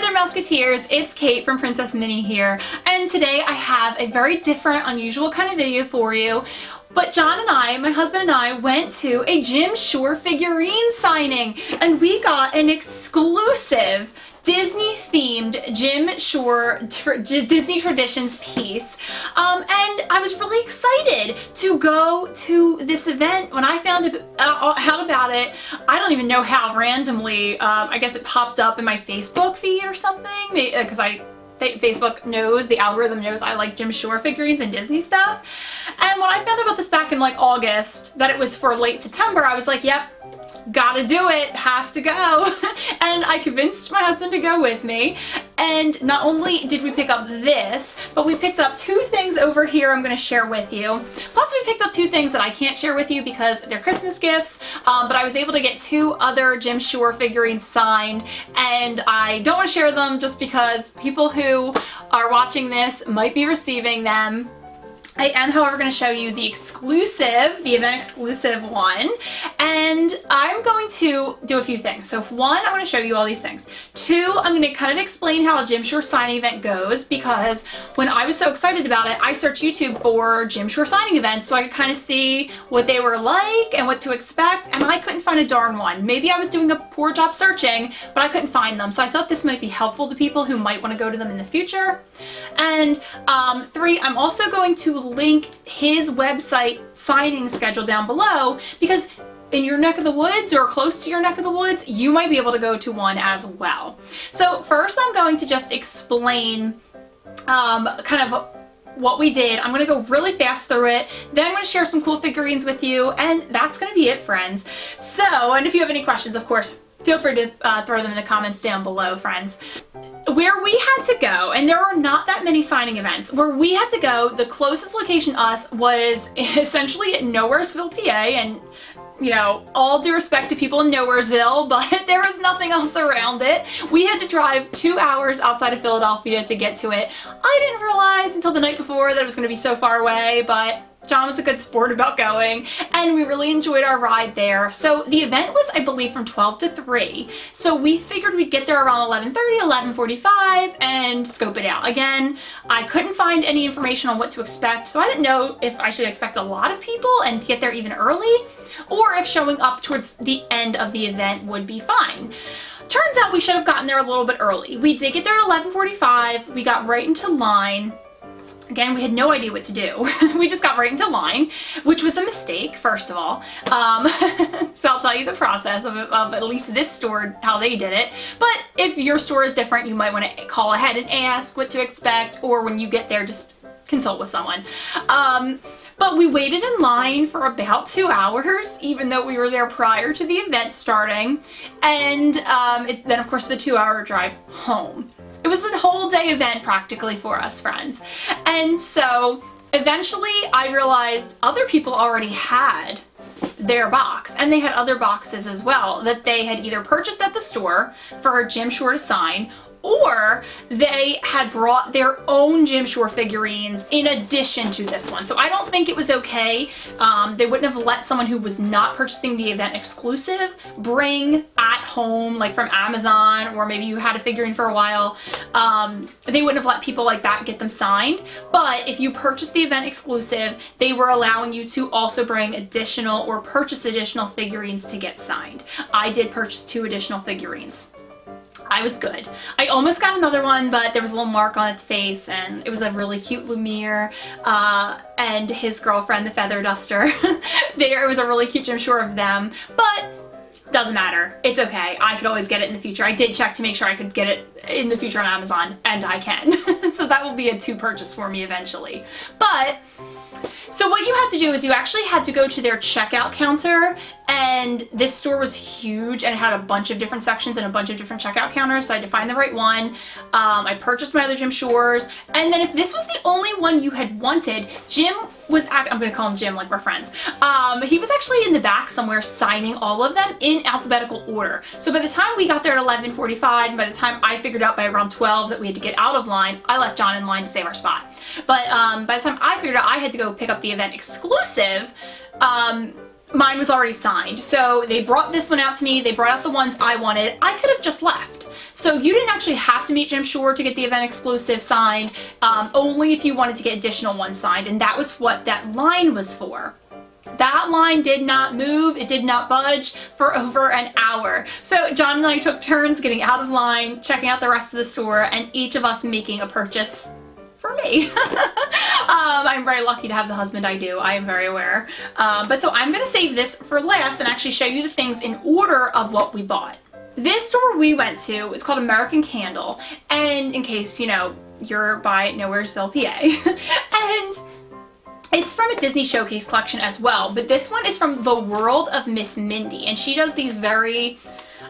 there, Mouseketeers. It's Kate from PrincessMinnie here, and today I have a very different, unusual kind of video for you. But John and I, my husband and I, went to a Jim Shore figurine signing, and we got an exclusive Disney-themed Jim Shore Disney Traditions piece, and I was really excited to go to this event. When I found out about it, I don't even know how, randomly, I guess it popped up in my Facebook feed or something, because Facebook knows, the algorithm knows I like Jim Shore figurines and Disney stuff. And when I found out about this back in like August, that it was for late September, I was like, yep, gotta do it, have to go. And I convinced my husband to go with me. And not only did we pick up this, but we picked up two things over here I'm gonna share with you. Plus we picked up two things that I can't share with you because they're Christmas gifts, but I was able to get two other Jim Shore figurines signed, and I don't want to share them just because people who are watching this might be receiving them. I am, however, going to show you the event exclusive one, and I'm going to do a few things. So one, I'm going to show you all these things. Two, I'm going to kind of explain how a Jim Shore signing event goes, because when I was so excited about it, I searched YouTube for Jim Shore signing events so I could kind of see what they were like and what to expect, and I couldn't find a darn one. Maybe I was doing a poor job searching, but I couldn't find them, so I thought this might be helpful to people who might want to go to them in the future. And three, I'm also going to link his website signing schedule down below, because in your neck of the woods or close to your neck of the woods, you might be able to go to one as well. So first I'm going to just explain kind of what we did. I'm going to go really fast through it, then I'm going to share some cool figurines with you, and that's going to be it, friends. So, and if you have any questions, of course, feel free to throw them in the comments down below, friends. Where we had to go, and there are not that many signing events, where we had to go, the closest location to us was essentially at Nowheresville, PA, and you know, all due respect to people in Nowheresville, but there was nothing else around it. We had to drive 2 hours outside of Philadelphia to get to it. I didn't realize until the night before that it was going to be so far away, but John was a good sport about going, and we really enjoyed our ride there. So the event was, I believe, from 12 to 3. So we figured we'd get there around 11:30, 11:45, and scope it out. Again, I couldn't find any information on what to expect, so I didn't know if I should expect a lot of people and get there even early, or if showing up towards the end of the event would be fine. Turns out we should have gotten there a little bit early. We did get there at 11:45. We got right into line. Again, we had no idea what to do. We just got right into line, which was a mistake, first of all. So I'll tell you the process of at least this store, how they did it. But if your store is different, you might want to call ahead and ask what to expect, or when you get there, just consult with someone. But we waited in line for about 2 hours, even though we were there prior to the event starting. And then, of course, the 2-hour drive home. It was a whole day event practically for us, friends. And so eventually I realized other people already had their box, and they had other boxes as well that they had either purchased at the store for Jim Shore to sign, or they had brought their own Jim Shore figurines in addition to this one. So I don't think it was okay. They wouldn't have let someone who was not purchasing the event exclusive bring at home, like from Amazon, or maybe you had a figurine for a while. They wouldn't have let people like that get them signed. But if you purchased the event exclusive, they were allowing you to also bring additional or purchase additional figurines to get signed. I did purchase 2 additional figurines. I was good. I almost got another one, but there was a little mark on its face, and it was a really cute Lumiere, and his girlfriend, the Feather Duster. There, it was a really cute Jim Shore of them, but doesn't matter. It's okay. I could always get it in the future. I did check to make sure I could get it in the future on Amazon, and I can. So that will be a 2 purchase for me eventually. But so what you had to do is you actually had to go to their checkout counter, and this store was huge and it had a bunch of different sections and a bunch of different checkout counters, so I had to find the right one. I purchased my other Jim Shores, and then if this was the only one you had wanted, Jim was, I'm gonna call him Jim like we're friends, he was actually in the back somewhere signing all of them in alphabetical order. So by the time we got there at 11:45, and by the time I figured out by around 12 that we had to get out of line, I left John in line to save our spot. But by the time I figured out I had to go pick up the event exclusive, mine was already signed. So they brought this one out to me, they brought out the ones I wanted. I could have just left. So you didn't actually have to meet Jim Shore to get the event exclusive signed, only if you wanted to get additional ones signed, and that was what that line was for. That line did not move, it did not budge for over an hour. So John and I took turns getting out of line, checking out the rest of the store, and each of us making a purchase for me. I'm very lucky to have the husband I do, I am very aware. But so I'm gonna save this for last and actually show you the things in order of what we bought. This store we went to is called American Candle, and in case, you know, you're by Nowheresville, PA. And it's from a Disney Showcase collection as well, but this one is from the world of Miss Mindy, and she does these very,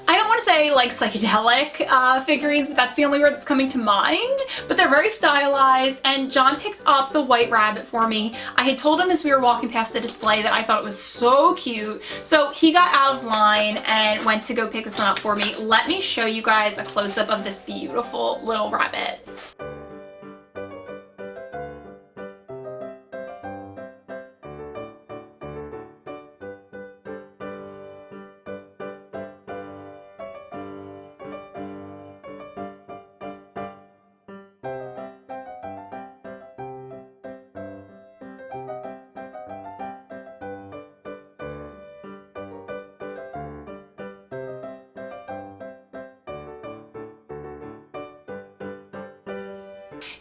I don't want to say like psychedelic figurines, but that's the only word that's coming to mind, but they're very stylized, and John picked up the white rabbit for me. I had told him as we were walking past the display that I thought it was so cute, so he got out of line and went to go pick this one up for me. Let me show you guys a close-up of this beautiful little rabbit.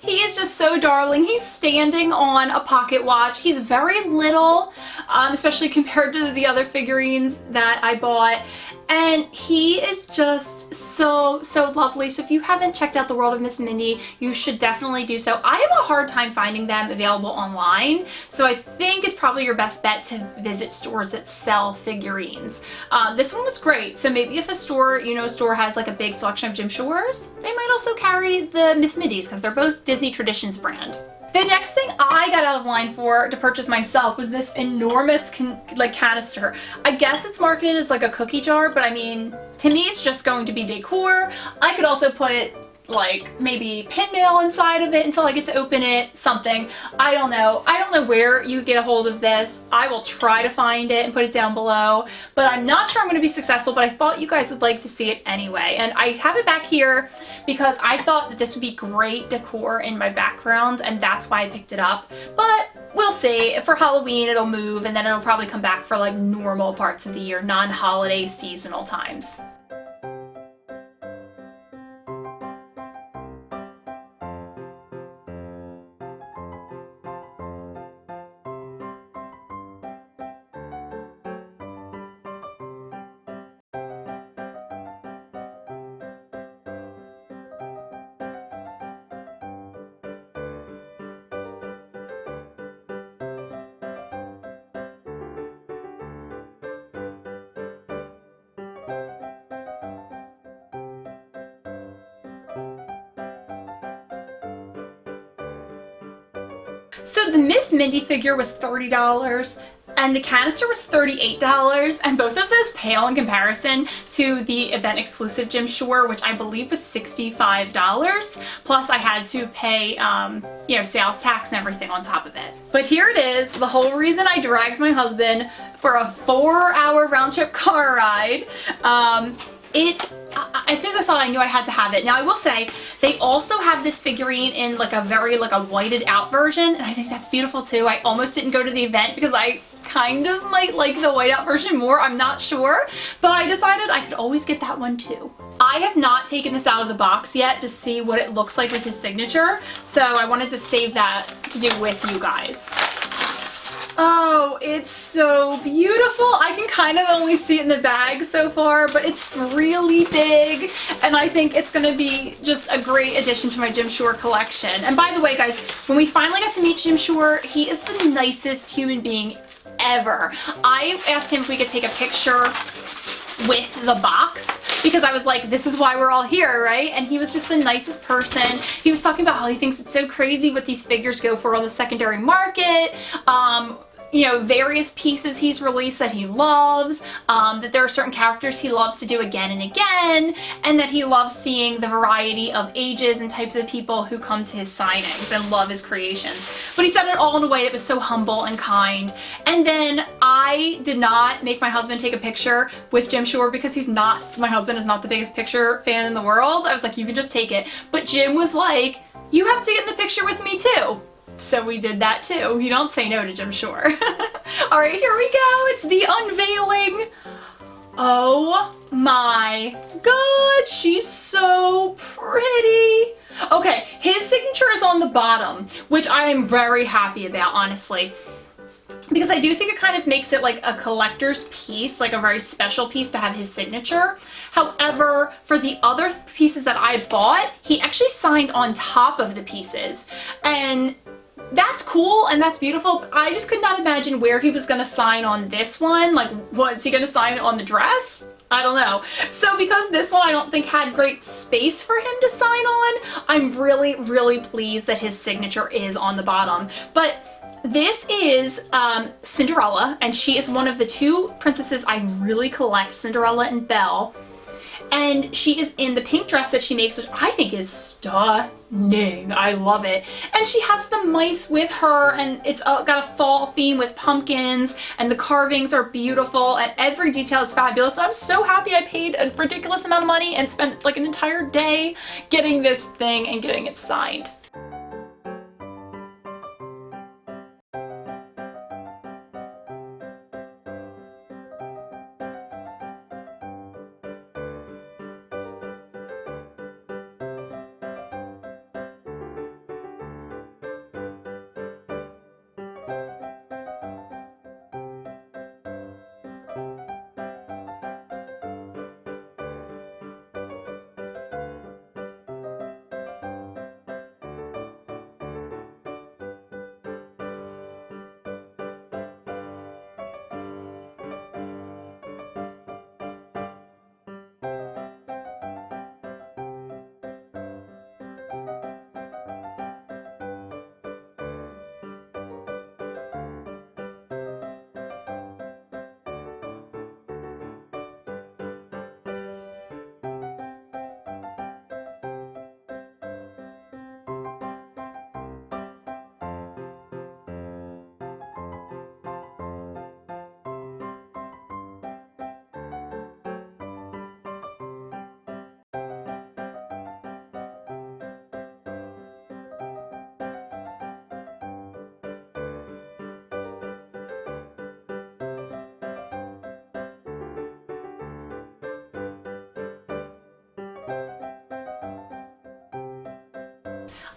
He is just so darling. He's standing on a pocket watch. He's very little, especially compared to the other figurines that I bought. And he is just so lovely. So if you haven't checked out the world of Miss Minnie, you should definitely do so. I have a hard time finding them available online, so I think it's probably your best bet to visit stores that sell figurines. This one was great. So maybe if a store, you know, a store has like a big selection of Jim Shores, they might also carry the Miss Minnies because they're both Disney Traditions brand. The next thing I got out of line for to purchase myself was this enormous canister. I guess it's marketed as like a cookie jar, but I mean, to me it's just going to be decor. I could also put like maybe pin mail inside of it until I get to open it, something. I don't know. I don't know where you get a hold of this. I will try to find it and put it down below, but I'm not sure I'm going to be successful, but I thought you guys would like to see it anyway. And I have it back here because I thought that this would be great decor in my background, and that's why I picked it up. But we'll see. For Halloween it'll move, and then it'll probably come back for like normal parts of the year, non-holiday seasonal times. So the Miss Mindy figure was $30 and the canister was $38, and both of those pale in comparison to the event exclusive Jim Shore, which I believe was $65. Plus I had to pay, you know, sales tax and everything on top of it. But here it is, the whole reason I dragged my husband for a 4-hour round trip car ride. As soon as I saw it, I knew I had to have it. Now I will say, they also have this figurine in like a very a whited out version, and I think that's beautiful too. I almost didn't go to the event because I kind of might like the white out version more, I'm not sure, but I decided I could always get that one too. I have not taken this out of the box yet to see what it looks like with his signature, so I wanted to save that to do with you guys. Oh, it's so beautiful. I can kind of only see it in the bag so far, but it's really big, and I think it's gonna be just a great addition to my Jim Shore collection. And by the way, guys, when we finally got to meet Jim Shore, he is the nicest human being ever. I asked him if we could take a picture with the box, because I was like, this is why we're all here, right? And he was just the nicest person. He was talking about how he thinks it's so crazy what these figures go for on the secondary market. you know, various pieces he's released that he loves, that there are certain characters he loves to do again and again, and that he loves seeing the variety of ages and types of people who come to his signings and love his creations. But he said it all in a way that was so humble and kind. And then I did not make my husband take a picture with Jim Shore because my husband is not the biggest picture fan in the world. I was like, you can just take it. But Jim was like, you have to get in the picture with me too. So we did that too. You don't say no to Jim Shore. All right, here we go. It's the unveiling. Oh my God, she's so pretty. Okay, his signature is on the bottom, which I am very happy about, honestly, because I do think it kind of makes it like a collector's piece, like a very special piece to have his signature. However, for the other pieces that I bought, he actually signed on top of the pieces. And that's cool and that's beautiful, but I just could not imagine where he was gonna sign on this one. Like, was he gonna sign on the dress? I don't know. So because this one I don't think had great space for him to sign on, I'm really, really pleased that his signature is on the bottom. But this is Cinderella, and she is one of the two princesses I really collect, Cinderella and Belle. And she is in the pink dress that she makes, which I think is stunning. I love it. And she has the mice with her, and it's got a fall theme with pumpkins, and the carvings are beautiful, and every detail is fabulous. I'm so happy I paid a ridiculous amount of money and spent like an entire day getting this thing and getting it signed.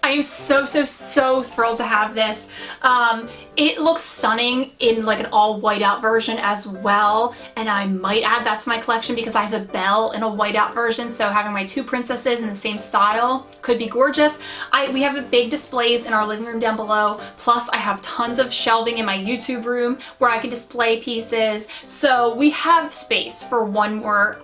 I am so thrilled to have this. It looks stunning in like an all white out version as well, and I might add that to my collection because I have a Belle in a white out version, so having my two princesses in the same style could be gorgeous. We have a big displays in our living room down below, plus I have tons of shelving in my YouTube room where I can display pieces, so we have space for one more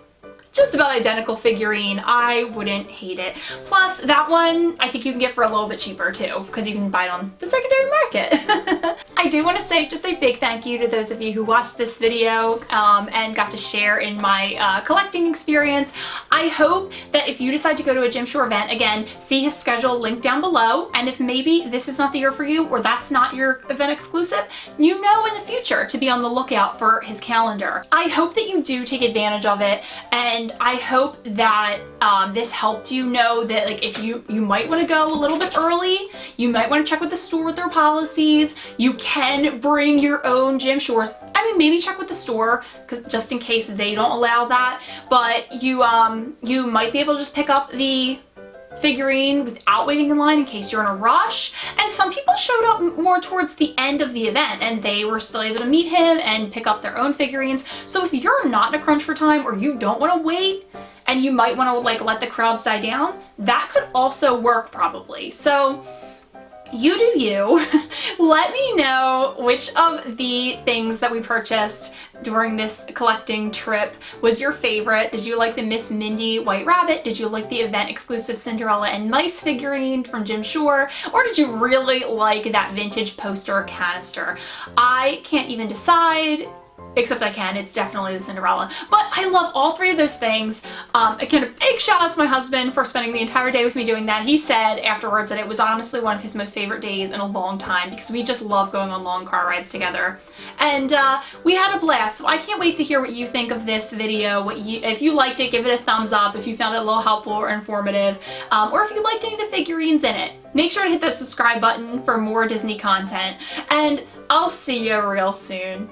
just about identical figurine. I wouldn't hate it. Plus, that one I think you can get for a little bit cheaper too, because you can buy it on the secondary market. I do want to say just a big thank you to those of you who watched this video and got to share in my collecting experience. I hope that if you decide to go to a Jim Shore event, again, see his schedule linked down below, and if maybe this is not the year for you or that's not your event exclusive, you know in the future to be on the lookout for his calendar. I hope that you do take advantage of it, and I hope that this helped you know that like if you might want to go a little bit early, you might want to check with the store with their policies. You can bring your own Jim Shores. I mean, maybe check with the store because just in case they don't allow that, but you might be able to just pick up the figurine without waiting in line in case you're in a rush. And some people showed up more towards the end of the event and they were still able to meet him and pick up their own figurines. So if you're not in a crunch for time or you don't want to wait and you might want to like let the crowds die down, that could also work probably. So You do you. Let me know which of the things that we purchased during this collecting trip was your favorite. Did you like the Miss Mindy White Rabbit? Did you like the event exclusive Cinderella and Mice figurine from Jim Shore? Or did you really like that vintage poster Canister? I can't even decide. Except I can, it's definitely the Cinderella. But I love all three of those things. Again, a big shout out to my husband for spending the entire day with me doing that. He said afterwards that it was honestly one of his most favorite days in a long time because we just love going on long car rides together. And we had a blast, so I can't wait to hear what you think of this video. If you liked it, give it a thumbs up. If you found it a little helpful or informative, or if you liked any of the figurines in it. Make sure to hit the subscribe button for more Disney content, and I'll see you real soon.